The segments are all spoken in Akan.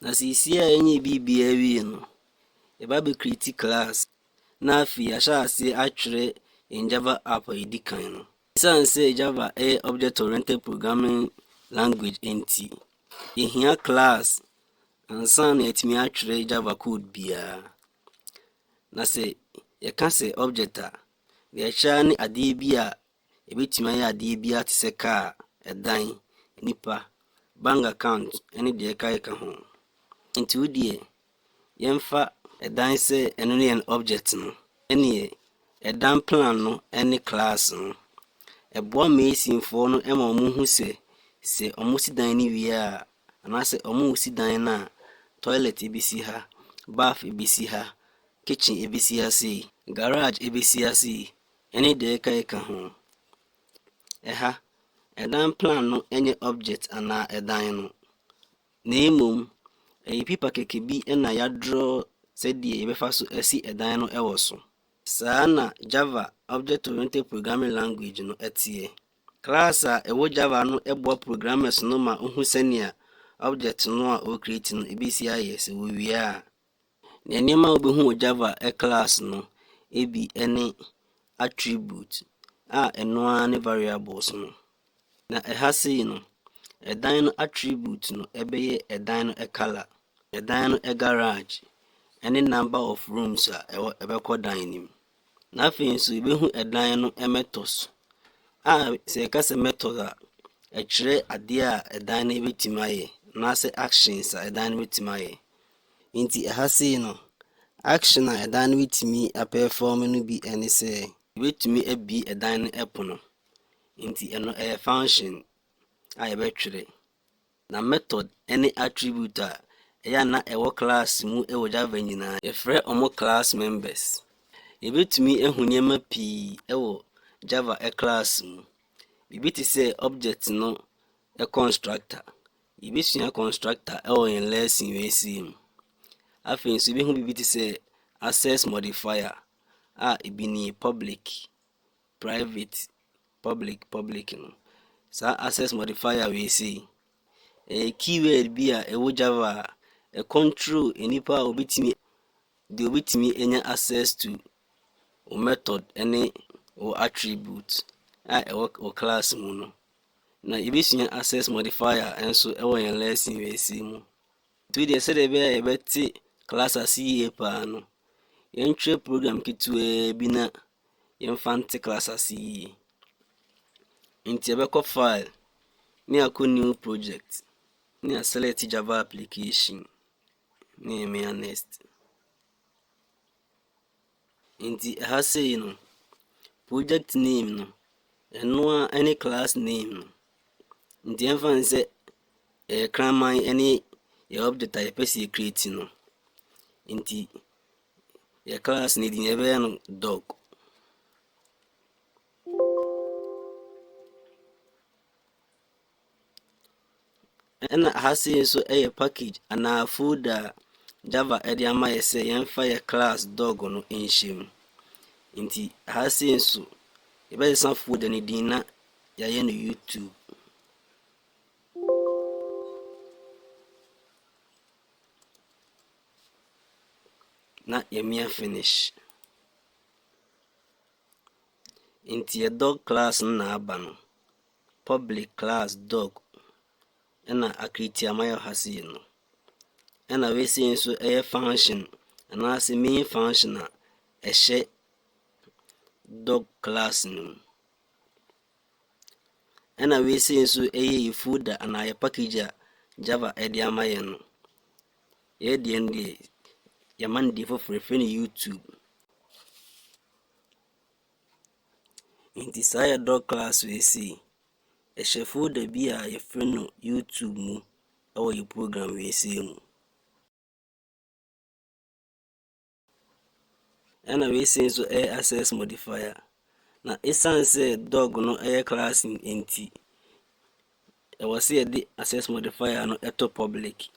Na sisi a enye bibia wie no, yɛba be create class na afei yɛahyɛ ase atwerɛ in Java app a yɛdi kan no. Ɛsiane sɛ Java ɛyɛ object oriented programming language nti, yɛhia class ansa na yɛatumi atwerɛ Java code biara. Na sɛ yɛka sɛ object a, deɛ ɛkyerɛ ne adeɛ bi a ɛbɛtumi ayɛ adeɛ bi a te sɛ car, ɛdan, nipa, bank account ɛne deɛ ɛka ho. Nti wo deɛ yɛmfa ɛdan sɛ ɛno ne yɛn object no ɛneɛ ɛdan plan no ɛne class no ɛboa mesinfoɔ no ɛma ɔmo hu sɛ ɔmo si dan no wie a anaasɛ ɔmo si dan no a toilet ebesi ha, bath ebesi ha, kitchen ebesi ha sei, garage ebesi ha sei ɛne deɛ ɛka ho. Ɛha ɛdan plan no ɛnyɛ object anaa ɛdan no, na mmom ɛyɛ pipa kɛkɛ bi ɛna yɛadraw sɛdeɛ yɛbɛfa so asi ɛdan no ɛwɔ so. Saa na Java object oriented programming language no ɛteɛ. Class a ɛwɔ Java no ɛboa programmers no ma ohu sɛnea object no a ɔcreate no ebesi ayɛ sɛ wɔwie a. Na nneɛma a wobɛhu wɔ Java class no ebi ɛne attribute a ɛno ara ne variables no. Na ɛha sei no, ɛdan no attribute no ɛbɛyɛ ɛdan no color, ɛdan no garage, ɛne number of rooms a ɛbɛkɔ dan no mu. Na afei nso yɛbɛhu ɛdan no methods a sɛ yɛka sɛ method a ɛkyerɛ adeɛ a ɛdan no bɛtumi ayɛ anaasɛ actions a ɛdan no bɛtumi ayɛ. Nti ɛha sei no, action a ɛdan no bɛtumi apɛform no bi ɛne sɛ yɛbɛtumi abie ɛdan no ɛpono. Nti ɛno ɛyɛ function a yɛbɛtwerɛ. Na method ɛne attribute a ɛyɛ a na ɛwɔ class mu ɛwɔ Java nyinaa yɛfrɛ ɔmo class members. Yɛbɛtumi ahu nneɛma pii ɛwɔ Java class mu. Bibi te sɛ object no constructor. Yɛbɛsua constructor ɛwɔ yɛn lesson wei sei mu. Afei nso yɛbɛhu bibi te sɛ access modifier a ebi ne public, private, public no. Saa access modifier wei sei keyword bi a ɛwɔ Java a control enipa a obetumi anya access to o method ɛne o attribute a ɛwɔ class mu no. Na yɛbɛsua access modifier ɛnso ɛwɔ yɛn lesson wei sei mu. Nti deɛ sɛdeɛ ɛbɛyɛ a yɛbɛte class ase yie paa no, yɛntwerɛ program ketewaa bi na yɛmfa nte class ase yie. Nti yɛbɛkɔ file ne akɔ new project ne select Java application ne yɛmia next. Nti ɛha sei no, project name no ɛno a ɛne class name no. Nti yɛmfa ne sɛ ɛyɛ kraman ɛne yɛ object a yɛpɛ sɛ yɛcreate no. Nti yɛ class ne din yɛbɛyɛ no dog. Ɛna ha sei nso ɛyɛ package anaa folder a Java ɛde ama yɛ sɛ yɛmfa yɛ class dog no nhyɛ mu. Nti ha sei nso yɛbɛsesa folder ne din na yɛayɛ no YouTube. Na yɛmia finish. Nti yɛ dog class no na aba no. Public class dog ɛna acreate ama yɛ ha sei no. Ɛna wei sei nso ɛyɛ function anaasɛ main function a ɛhyɛ dog class no mu. Ɛna wei sei nso ɛyɛ yɛ folder anaa yɛ package a Java ɛde ama yɛ no. Yɛ deɛ no deɛ yɛma no deɛ foforɔ yɛfrɛ no YouTube. Nti saa yɛ dog class wei sei ɛhyɛ folder bi a yɛfrɛ no YouTube mu ɛwɔ yɛ program wei sei mu. Ɛna wei sei nso ɛyɛ access modifier. Na ɛsiane sɛ dog no ɛyɛ class nti ɛwɔ sɛ yɛde access modifier no ɛto public.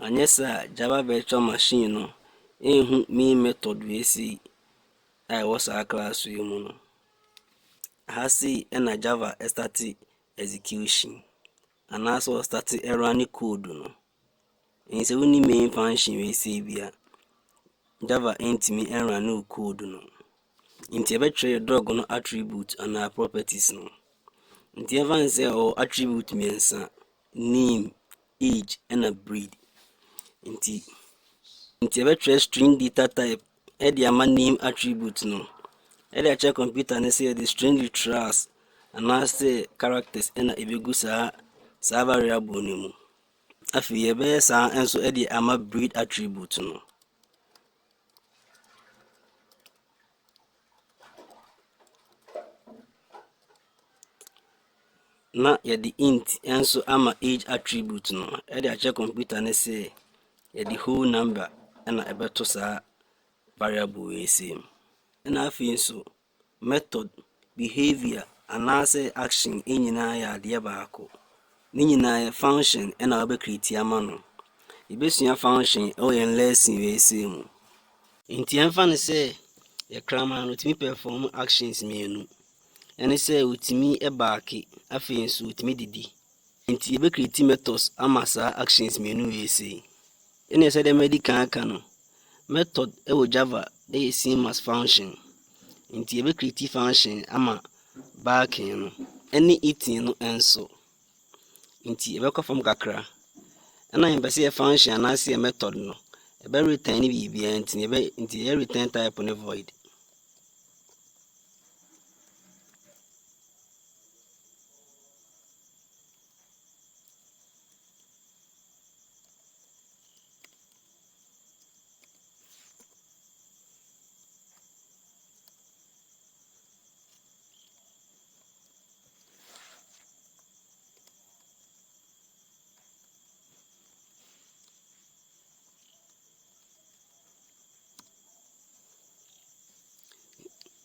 Anyɛ saa Java virtual machine no ɛnhu main method wei sei a ɛwɔ saa class wei mu no. Ha sei ɛna Java ɛstart execution anaasɛ ɔstart ɛrun code no. In sɛ wonni main function wei sei bia Java ntimi ɛnrun no code no. Nti ɛbɛtwerɛ yɛ dog no attribute anaa properties no. Nti ɛfa n sɛ ɔwɔ attribute mmiɛnsa, name, age, ɛna breed. Nti ɛbɛtwerɛ string data type ɛde ama name attribute no. Ɛde akyerɛ computer no sɛ yɛde string literals anaasɛ characters ɛna ɛbɛgu saa variable no mu. Afei yɛbɛyɛ saa nso ɛde ama breed attribute no. Na yɛde int nso ama age attribute no. Ɛde akyerɛ computer no sɛ yɛde whole number ɛna ɛbɛto saa variable wei sei mu. Ɛna afei nso method, behavior anaasɛ action nyinaa yɛ adeɛ baako. Ne nyinaa yɛ function ɛna wɔbɛcreate ama no. Yɛbɛsua function ɛwɔ yɛn lesson wei sei mu. Nti ɛmfa no sɛ yɛ kraman no otumi perform actions mmienu. Ɛne sɛ otumi ɛbaake, afei nso otumi didi. Nti yɛbɛcreate methods ama saa actions mmienu wei sei. Ɛne sɛ dɛ madi kan aka no, method ɛwɔ Java ɛyɛ same as function. Nti yɛbɛcreate function ama backing no ɛne eating no nso. Nti yɛbɛkɔ fam kakra. Ɛna yɛmpɛ sɛ yɛ function anaasɛ yɛ method no ɛbɛreturn ne biribiara nti yɛ return type no void.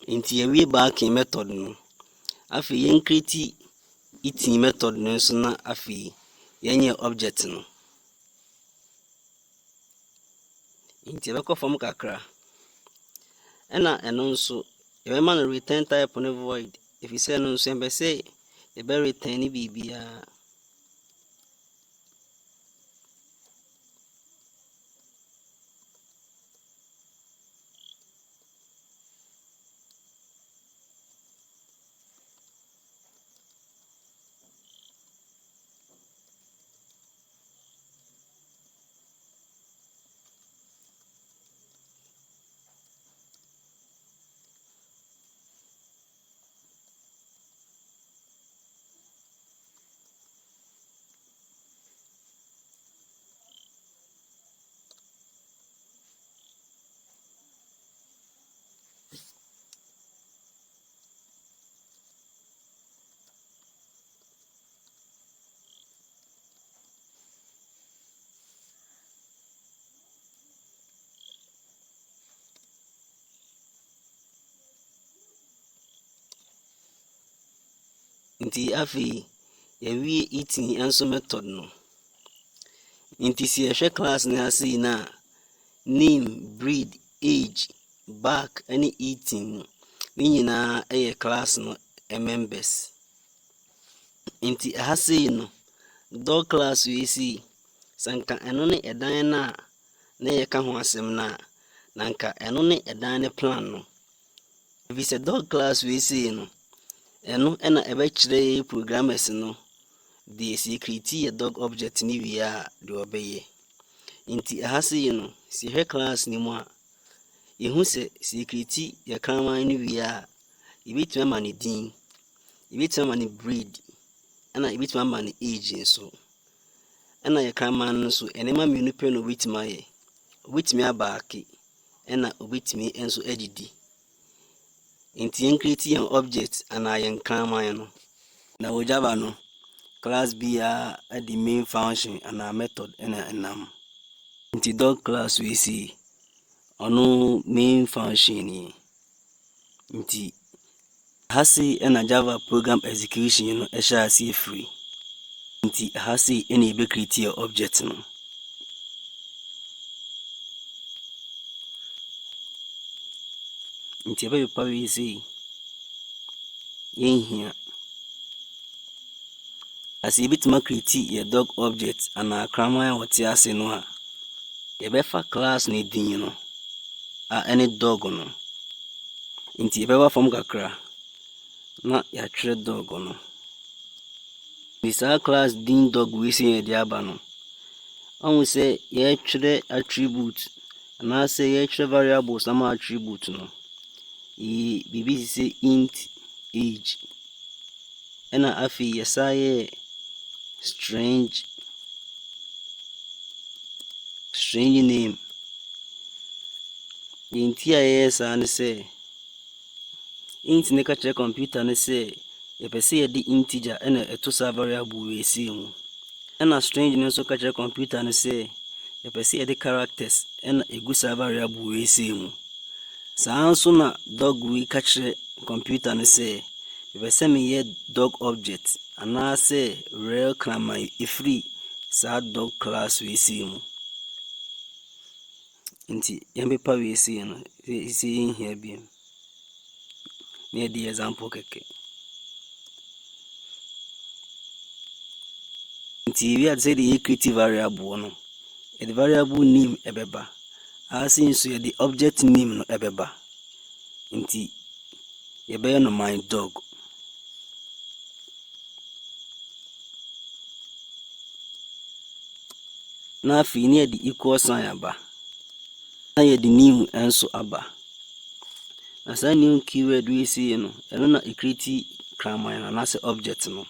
Nti yɛwie backing method no, afei yɛncreate eating method no nso na afei yɛnyɛ object no. Nti yɛbɛkɔ fam kakra. Ɛna ɛno nso yɛbɛma no return type no void. Ɛfiri sɛ ɛno nso yɛmpɛ sɛ yɛbɛreturn ne biribiara. Nti afei yɛwie eating nso method no. Nti sɛ yɛhwɛ class no ase yi na name, breed, age, back ɛne eating no ne nyinaa ɛyɛ class no members. Nti ɛha sei no dog class wei sei sɛ nka ɛno ne ɛdan no a na yɛka ho asɛm no a na nka ɛno ne ɛdan ne plan no. Ɛfiri sɛ dog class wei sei no ɛno ɛna ɛbɛkyerɛ programmers no deɛ sɛ yɛcreate yɛ dog object ne wie a deɛ ɔbɛyɛ. Nti ɛha sei no sɛ yɛhwɛ class no mu a yɛhu sɛ yɛcreate yɛ kraman no wie a yɛbɛtumi ama ne din, yɛbɛtumi ama ne breed, ɛna yɛbɛtumi ama ne age nso. Ɛna yɛ kraman no nso ɛnɛma mmienu pɛ na obɛtumi ayɛ. Obɛtumi abaake ɛna obɛtumi nso adidi. Nti yɛncreate yɛn object anaa yɛn kraman no. Na wɔ Java no class biara ɛde main function anaa method ɛna ɛnam. Nti dog class wei sei ɔno main function nie. Nti ɛha sei ɛna Java program execution no ɛhyɛ aseɛ firi. Nti ɛha sei ɛna yɛbɛcreate yɛ object no. Nti yɛbɛpepa wei sei yɛnhia. As yɛbɛtumi acreate yɛ dog object anaa kraman a wɔte ase no a yɛbɛfa class no din no a ɛne dog no, nti yɛbɛba fam kakra na yɛatwerɛ dog no. Nti saa class din dog wei sɛ yɛde aba no, ɔhu sɛ yɛtwerɛ attribute anaasɛ yɛtwerɛ variables ama attribute no, biribi te sɛ int age, ɛna afei yɛsa yɛ strange name. Nti a yɛyɛ saa ne sɛ int ne ka kyerɛ computer ne sɛ yɛpɛ sɛ yɛde integer ɛna ɛto saa variable wei sei mu, ɛna strange ne nso ka kyerɛ computer ne sɛ yɛpɛ sɛ yɛde characters ɛna ɛgu saa variable wei sei mu. Saa nso na dog wei ka kyerɛ computer ne sɛ yɛpɛ sɛ meyɛ dog object anaasɛ real kraman ɛfiri saa dog class wei sei mu. Nti yɛmpepa wei sei no sɛ yɛnhia biom na yɛde example kɛkɛ. Nti yɛwie a sɛ yɛde create variable no, yɛde variable name ɛbɛba, ase nso yɛde object name no ɛbɛba. Nti yɛbɛyɛ no my dog. Na afei ne yɛde equal sign aba, na yɛde new nso aba. Na saa new keyword wei sei no, ɛno na ɛcreate kraman no anaasɛ object no.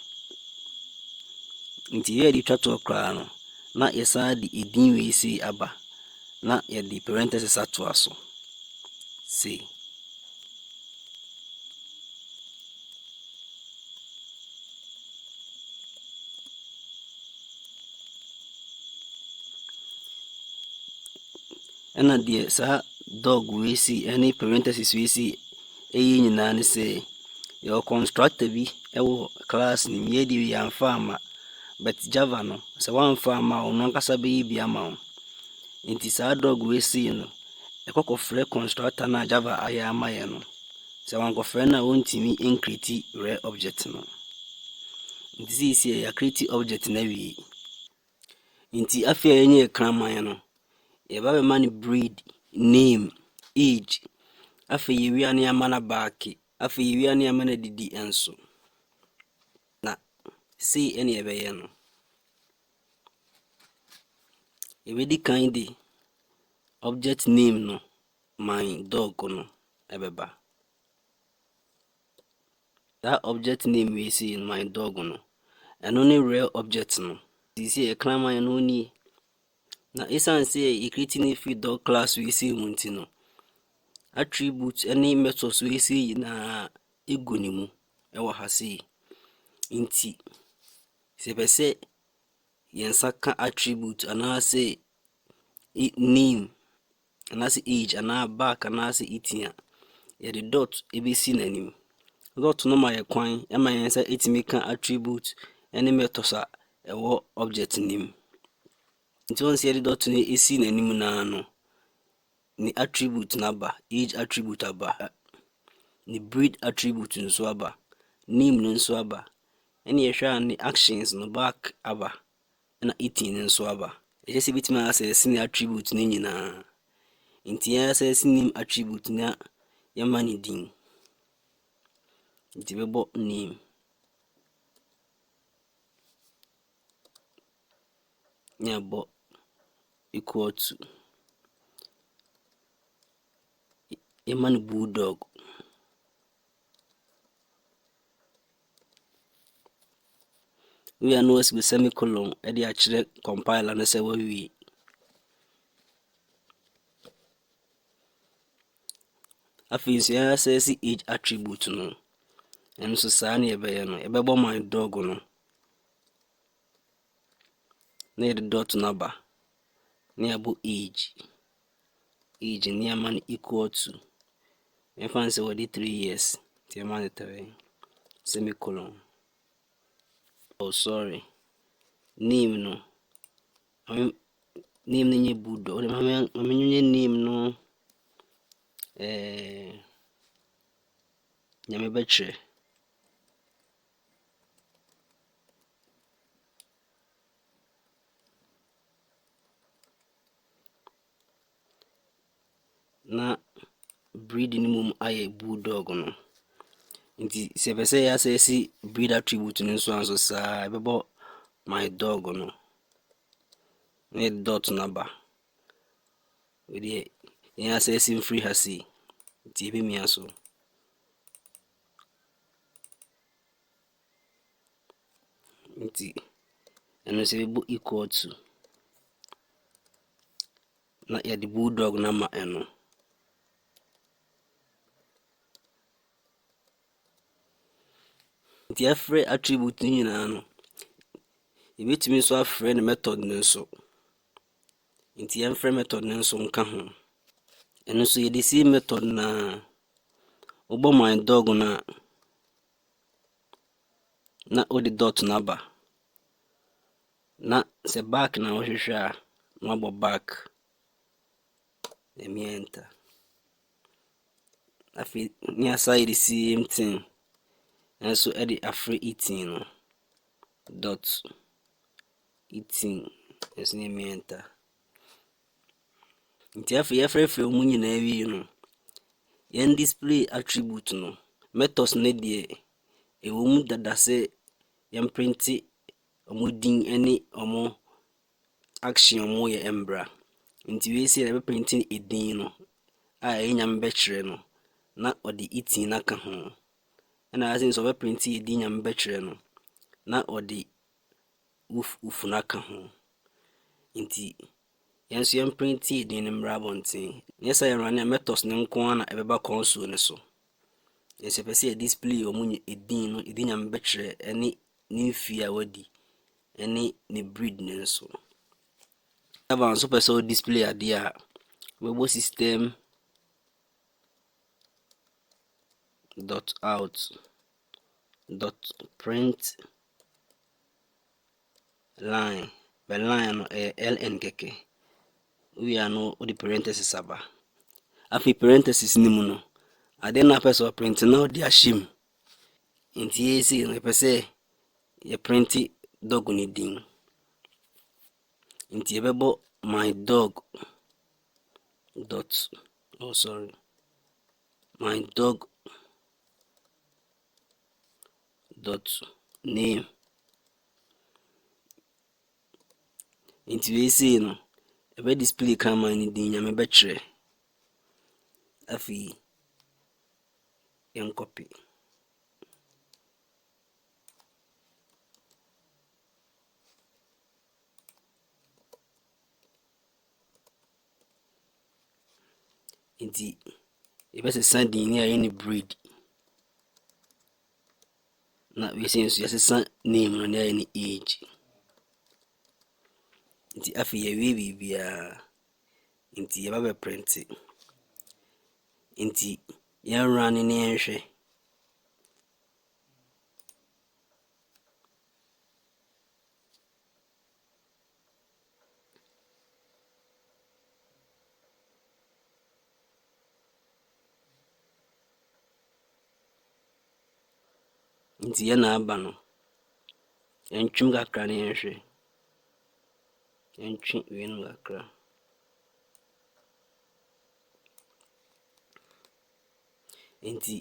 Nti yɛde twa toɔ koraa no, na yɛsan de edin wei sei aba, na yɛde parenthesis atoa so sei. Ɛna deɛ saa dog wei sei ɛne parenthesis wei sei ɛyɛ nyinaa ne sɛ yɛwɔ constructor bi ɛwɔ class nim, yɛde yɛamfa ama, but Java no sɛ woamfa ama wo no ankasa bɛyɛ bi ama wo. Nti saa dog wei sei no, ɛkɔkɔfrɛ constructor na Java ayɛ ama yɛ no. Sɛ wankɔfrɛ no a wɔntumi increate real object no. Nti seesei yɛacreate object no awie. Nti afei a yɛnyɛ kraman no, yɛba bɛma no breed, name, age. Afei yɛwie ne yɛama no back, afei yɛwie ne yɛama no adidi nso. Na sei ɛne yɛbɛyɛ no. Yɛbɛdi kan de object name no my dog no ɛbɛba. That object name wei sei no my dog no, ɛno ne real object no. Seesei yɛ kraman no nie. Na ɛsiane sɛ yɛcreate ne free dog class wei sei mu nti no, attribute ne methods wei sei nyinaa ɛgu ne mu ɛwɔ ha sei. Nti sɛ yɛpɛ sɛ yɛnsa ka attribute anaasɛ name anaasɛ age anaa back anaasɛ eating a, yɛde dot ɛbɛsi n'anim. Dot no ma yɛ kwan ɛma yɛn nsa ɛtumi ka attribute ne methods a ɛwɔ object nim. Nti wɔn sɛ yɛde dot no ɛsi n'anim naa no, ne attribute no aba, age attribute aba, ne breed attribute nso aba, name no nso aba, ɛne yɛhwɛ a ne actions no back aba, ɛna eating no nso aba. Ɛkyɛ sɛ bɛtumi access ne attribute no nyinaa. Nti yɛn access name attribute na yɛma ne din. Nti bɛbɔ name, na yɛbɔ equal to, yɛma no bulldog. We are no with semicolon ɛde akyerɛ compiler no sɛ wawie. Afei nso yɛn access age attribute no, ɛno nso saa ne yɛbɛyɛ no. Yɛbɛbɔ my dog no, na yɛde dot no aba, na yɛabɔ age ne yɛama no equal to, yɛmfa no sɛ wɔde 3 years, nti yɛma no 3 semicolon. Oh sorry, name no, name no nyɛ bulldog, mame nyɛ name no nyame bɛkyerɛ. na breed no mum ayɛ bulldog no. Nti sɛ ɛpɛ sɛ yɛasɛ si breed attribute no nso anso saa ɛbɛbɔ my dog no na yɛde dot no aba. Wedeɛ yɛn asɛ si mfiri ha sei nti yɛbɛmia so. Nti ɛno sɛ yɛbɛbɔ equal to na yɛde bulldog no ama ɛno. Nti yɛafrɛ attribute no nyinaa no yɛbɛtumi nso afrɛ no method no nso. Nti yɛmfrɛ method no nso nka ho. Ɛno nso yɛde see method na wobɔ my dog no a na wode dot no aba. Na sɛ back na wohwehwɛ a na wabɔ back. Ɛmi enter. Afei ne asa yɛ the same thing. Nso ɛde afrɛ eating no dot eating ɛso ne ɛmi enter. Nti afei yɛfrɛfrɛ mu nyinaa wie no yɛn display attribute no methods no deɛ ɛwɔ mu dada sɛ yɛn printe ɔmo din ne ɔmo action ɔmo yɛ mbra. Nti wei sɛ yɛbɛprinte edin no a ɛyɛ nyame bɛkyerɛ no na ɔde eating no aka ho. Ɛna asɛ nso ɔbɛprinte edin nyame bɛkyerɛ no na ɔde woof no aka ho. Nti yɛn nso yɛn printe edin no mbra abɔnten. Nyɛ sɛ yɛn run a methods no nko ara na ɛbɛba console no so. Yɛsɛ pɛ sɛ yɛ display ɔmo edin no edin nyame bɛkyerɛ ɛne ne mfie a wadi ɛne ne breed no nso. Aba nso pɛ sɛ wo display adeɛ a wobɛbɔ system dot out dot print line. Bɛ line no ɛyɛ ln kɛkɛ. Wowie a no wode parenthesis aba. Afei parenthesis no mu no adeɛ na apɛ sɛ ɔprint na wode ahyɛ mu. Nti yɛsi no yɛpɛ sɛ yɛprinte dog no din. Nti yɛbɛbɔ my dog dot my dog dot name. Nti wei sei no ɛbɛ display kama ne din nyame bɛkyerɛ. Afei yɛn copy. Nti yɛbɛsesa din ne ayɛ ne breed. Na wei sei nso yɛsesa name no ne ayɛ ne age. Nti afei yɛwie biribiara. Nti yɛba bɛprinte. Nti yɛn run ne yɛnhwɛ. Nti yɛn na aba no yɛntwem kakra ne yɛnhwɛ. Yɛntwe wei no kakra. Nti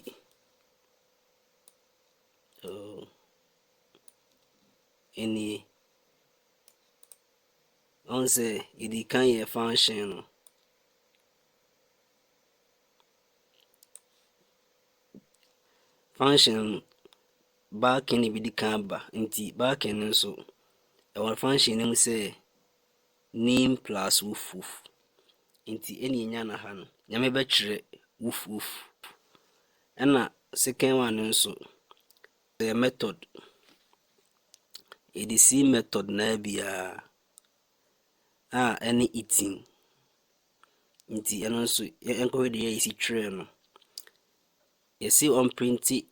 ɛnie ɔn sɛ yɛdi kan yɛ function no. Function back ne bi di kan aba. Nti back no nso ɛwɔ function no mu sɛ name plus woof. Nti ɛne yɛnya na ha no nyame bɛkyerɛ woof. Ɛna second one no nso ɛyɛ method. Yɛde see method na biara a ɛne eating. Nti ɛno nso yɛnkɔhwɛ deɛ yɛsi twerɛ no. Yɛsi on printe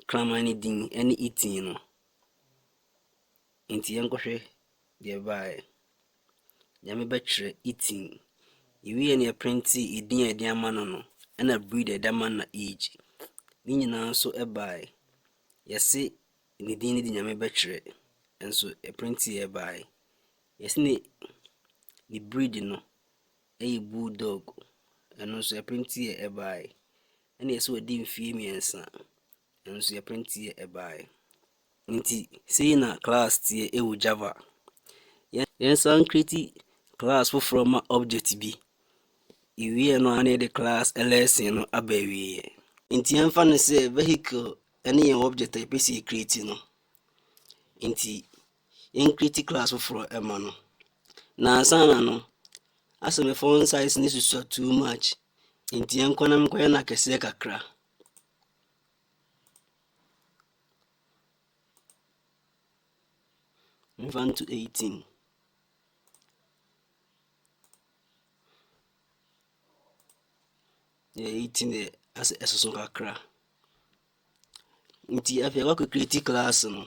kraman ne din ɛne eating no. Nti yɛnkɔhwɛ deɛ baeɛ. Nyame bɛkyerɛ eating. Yɛwie ne yɛprinte edin a yɛde ama no no ɛna breed a yɛde ama no na age. Ne nyinaa nso ɛbaeɛ. Yɛse ne din ne de nyame bɛkyerɛ. Nso yɛprinte ɛbaeɛ. Yɛse ne breed no ɛyɛ bulldog ɛno nso yɛprint yɛ ɛbaeɛ. ɛna yɛsɛ wɔdi mfie mmiɛnsa, ɛno nso yɛprint yɛ ɛbaeɛ. Nti sei na class tie ɛwɔ Java. Yɛnsan create class foforɔ ma object bi. Iwie no ana yɛde class lesson no aba awieɛ. Nti yɛmfa no sɛ vehicle ɛne yɛn object a yɛpɛ sɛ yɛcreate no. Nti yɛncreate class foforɔ ɛma no. Na ansa na no, asɛ me font size ne susua too much. Nti yɛnkɔ na nkɔyɛ no akɛseɛ kakra. Move on to 18. Yeah, 18 there as a so kakra. Nti after I create class no.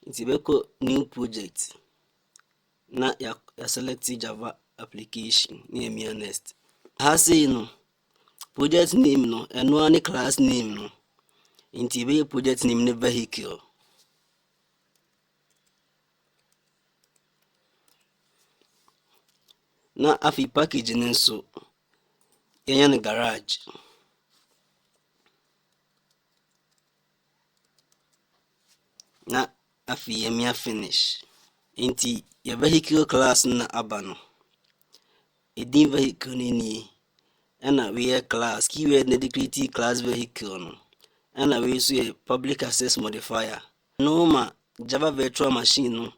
Nti beko new project. Na ya select Java application near me next. Ha say no project name no and any class name no. Nti be project name ne vehicle. Na afi package ne nso yɛnyɛ no garage. Na afi yɛmia finish. Nti yɛ vehicle class na aba no. Edin vehicle ne nie. Ɛna we class keyword na de create class vehicle no. Ɛna we so yɛ public access modifier. No ma Java virtual machine no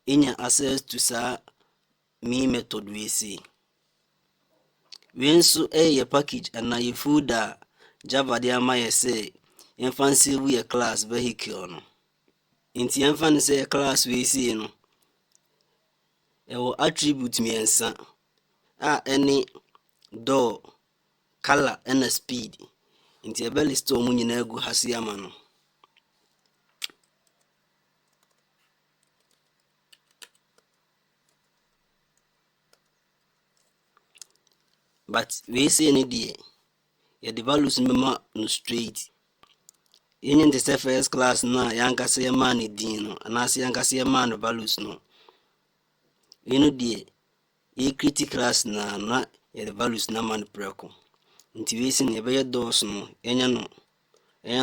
enya access to sa main method we say. We nso yɛ package ana yɛ folder Java de ama yɛ sɛ yɛmfa save yɛ class vehicle no. Nti yɛmfa no sɛ class we say no. Ɛwɔ attribute mmiɛnsa a ɛne door, color ɛna speed. Nti ɛbɛ list ɔmo nyinaa gu ha se ama no. But we say any day, the values mema no straight. Yenye the first class na yanka say man din no, anase yanka say man values no. You know the create class na the values na man preko. Nti we say ne be doors no, enya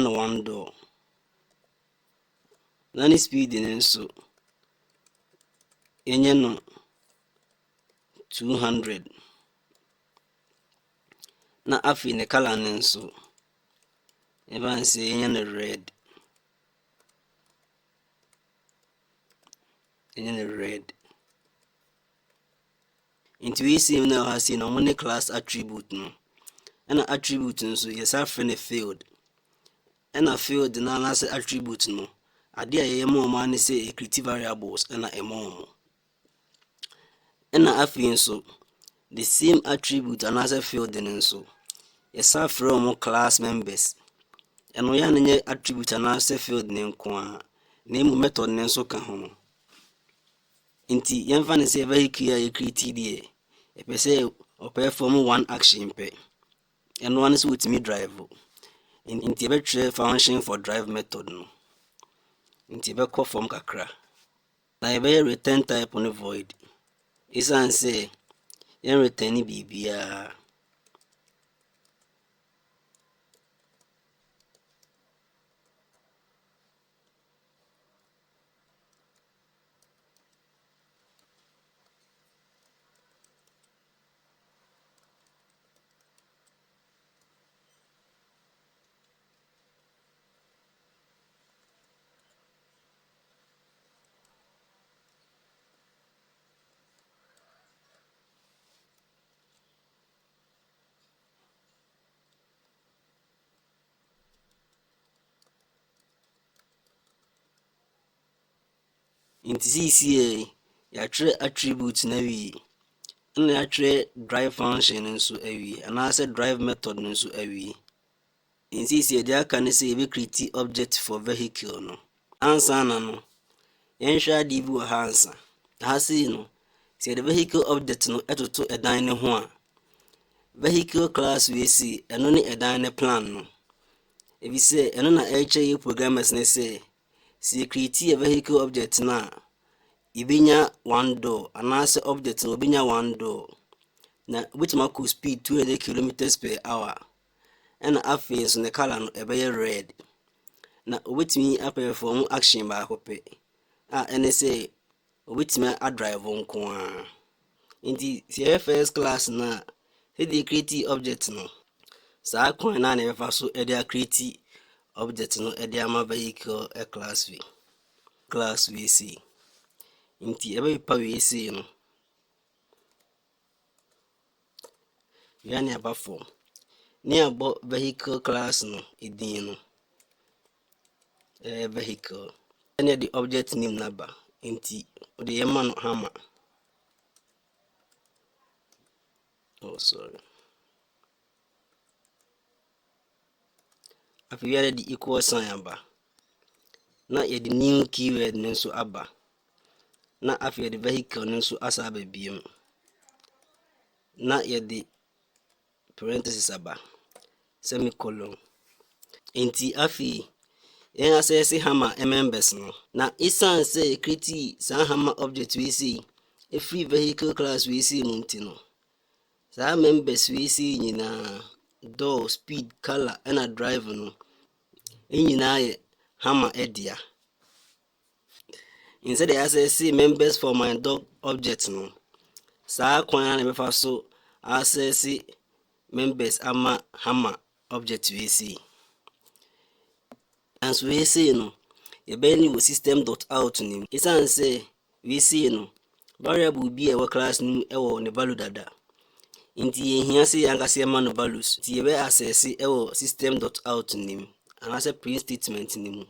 no one door. Na ni speed ne nso enya no 200. Na afi ne color ne nso even say enya no red. Enya no red. Into we see now has seen on class attribute no. And attribute nso yes afre ne field. And a field na as attribute no. Ade a ye mo man say create variables and a mo. And afi nso the same attribute and as a field nso. Yes afre mo class members. And we an attribute and as a field name kwa. Name method nso ka ho. Inti yɛmfa ne sɛ vehicle a yɛcreate deɛ ɛpɛ sɛ ɔperform one action pɛ ɛno one sɛ wotumi drive nti yɛbɛtwerɛ function for drive method no nti yɛbɛkɔ form kakra na yɛbɛyɛ return type no void ɛsiane sɛ yɛn return ne biribiara. Nti sisi yɛatwerɛ attribute na wie na yɛatwerɛ drive function nso awie anaasɛ drive method nso awie. Nti sisi yɛde aka ne sɛ yɛbɛcreate object for vehicle no. Ansa na no yɛnhwɛ ade bi wɔ ha ansa. Ha sei no sɛ yɛde vehicle object no ɛtoto ɛdan ne ho a vehicle class we si ɛno ne ɛdan ne plan no. Ebi sɛ ɛno na ɛkyerɛ yɛ programmers ne sɛ si create a vehicle object na ibinya one door anaasɛ object no obinya one door na which could speed 200 kilometers per hour. And afei nso ne color no ɛbɛyɛ red. Na obetumi apɛform action baako pɛ a ɛne sɛ obetumi adrive nko a. Nti sɛ yɛyɛ first class na sɛ de create object no saa kwan na na ɛbɛfa so ɛde create object no ɛde ama vehicle class we see. Nti ɛbɛpepa we see no wia ne aba form ne abɔ vehicle class no edin no vehicle ɛne the object name number. Nti ɔde yɛma no hammer. Oh sorry. Afei wia de equal sign aba na yɛde new keyword no nso aba na afei yɛde vehicle no nso asa aba biem na yɛde parenthesis aba semicolon. Nti afei yɛn asɛse hammer members no na isan sɛ create saa hammer object we see free vehicle class we see mu nti no saa members we see nyinaa door, speed, color ɛna drive no nyinaa yɛ hammer ɛdea. Instead I say members for my dog object no saa kwan na mefa so access members ama hammer object we see. And so we see no yɛbɛni wɔ system.out nim. Isan say we see no variable bi ɛwɔ class nim ɛwɔ ne value dada. Nti yɛhia sɛ yɛankasa yɛma no values. Nti yɛbɛ access ɛwɔ system.out nim anaasɛ print statement nim.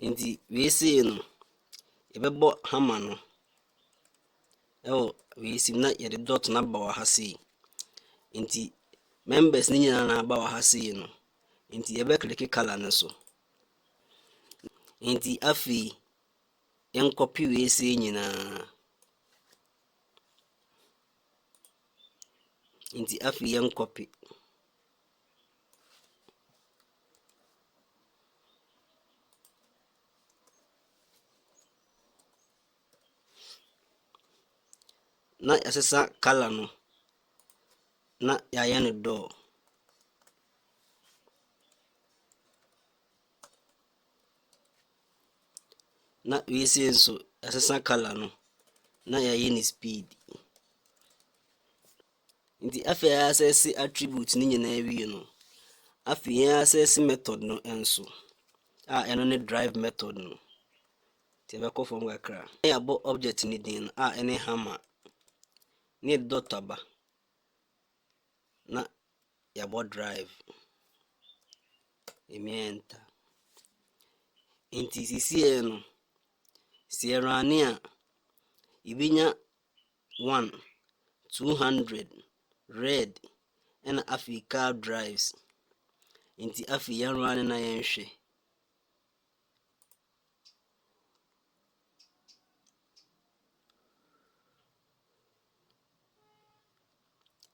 Nti we see no yɛbɛbɔ hammer no ɛwɔ we see na yɛde dot na ba wɔ ha sei. Nti members ni nyinaa na ba wɔ ha sei no. Nti yɛbɛ click color no so. Nti afei yɛn copy we sei nyinaa. Nti afei yɛn copy na yɛasesa color no na yɛayɛ no door. Na we say nso yɛasesa color no na yɛayɛ ne speed. Nti afei yɛasɛse attribute ni nyinaa wie no afei yɛasɛse method no nso a ɛno ne drive method no. Nti yɛbɛkɔ fam kakra na yɛabɔ object ni din no a ɛne hammer ne dot aba na yɛabɔ drive enter. Nti sisiɛ no sɛ yɛrane a yɛbɛnya 1 200 red ɛna afei car drives. Nti afei yɛrane na yɛnhwɛ.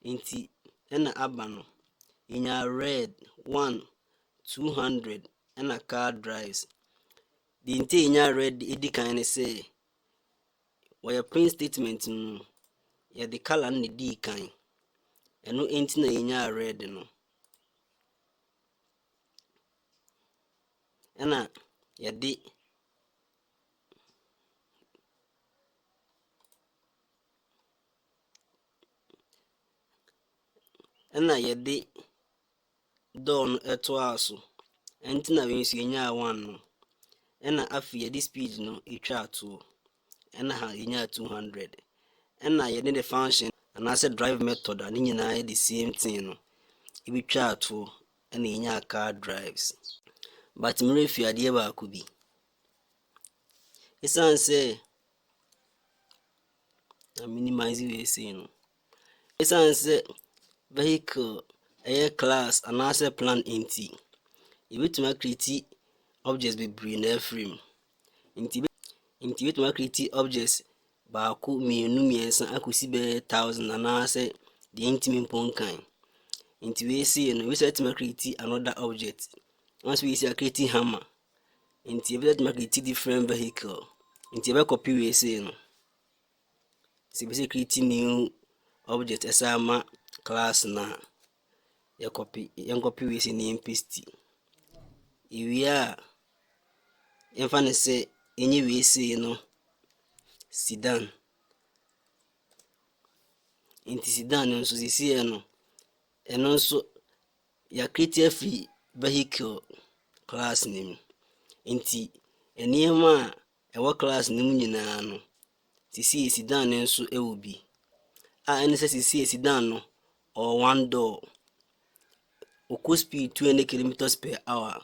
Nti ɛna aba no yɛnya red 1 200 ɛna car drives. The nti yɛnya red edi kan ne sɛ wɔyɛ print statement no yɛde color no di kan ɛno nti na yɛnya red no. Ɛna yɛde door no ɛtoa so ɛnti na we nso yɛnya 1 no. Ɛna afei yɛde speed no etwa ato ɛna ha yɛnya 200 ɛna yɛde the function anaasɛ drive method a ne nyinaa yɛ the same thing no ebetwa ato ɛna yɛnya car drives. But mmerɛ fi adeɛ baako bi ɛsiane sɛ na minimize we sei no ɛsiane sɛ vehicle ɛyɛ class anaasɛ plan nti yɛbɛtumi create objects bebree na afiri mu. Nti yɛbɛtumi create objects baako mmienu mmiɛnsa akɔsi bɛyɛ 1000 anaasɛ the intimate ponkan. Into we see we set to create another object. Once we see a creating hammer, into we set to create different vehicle. Into we copy we say no. See we creating new object as a class na. Your copy we say name paste. If we are in say any we say no sedan. Into sedan no so see no. And also ya create free vehicle class name. Nti nneɛma a ɛwɔ class no mu nyinaa no sisi sedan no nso ɛwɔ bi a ɛne sɛ sisi sedan no or one door ɔkɔ speed 200 kilometers per hour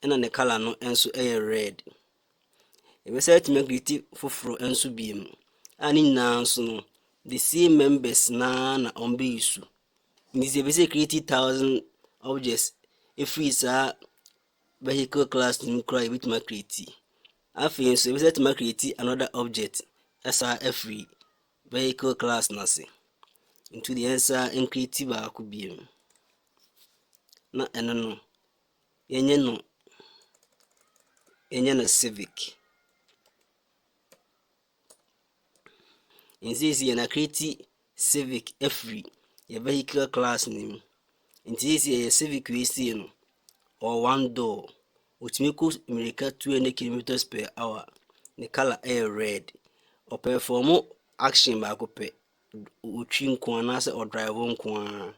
ɛna ne color no nso ɛyɛ red. Ɛbɛsɛ ɛtumi create foforɔ nso bi mu a ne nyinaa nso no the same members na ɔmbɛ use. Nti sɛ ɛbɛsɛ create 1,000 objects ɛfiri saa vehicle class no cry with my create. After so we set to create another object as a free vehicle class nase into the answer in creative could be na eno no yenye no civic in this na create civic free your vehicle class name into this civic we see no or one door which makes America 200 kilometers per hour. The color air red. Or perform action back up. Uchin kwanase or drive on kwan.